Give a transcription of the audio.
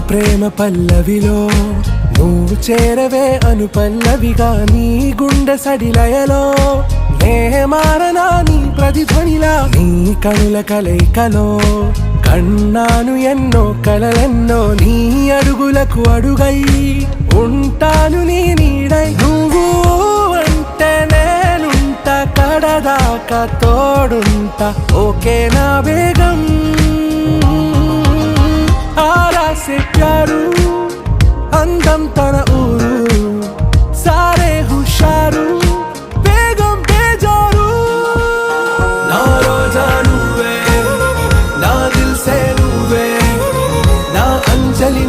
ప్రేమ పల్లవిలో నువ్వు చేరవే అను పల్లవిగా నీ గుండె సడిలయలో నే మారనా నీ ప్రతిధ్వనిలా నీ కనుల కలయికలో కన్నాను ఎన్నో కలలెన్నో నీ అడుగులకు అడుగై ఉంటాను నీ నీడై నువ్వు అంటే నేనుంట కడదాకా తోడుంటా ఓకే నా బేగం आरा से प्यारू अंदम तन ऊरू सारे हुशारू बेगम बेजारू ना रोजा नुवे ना दिल से नुवे ना अंजलि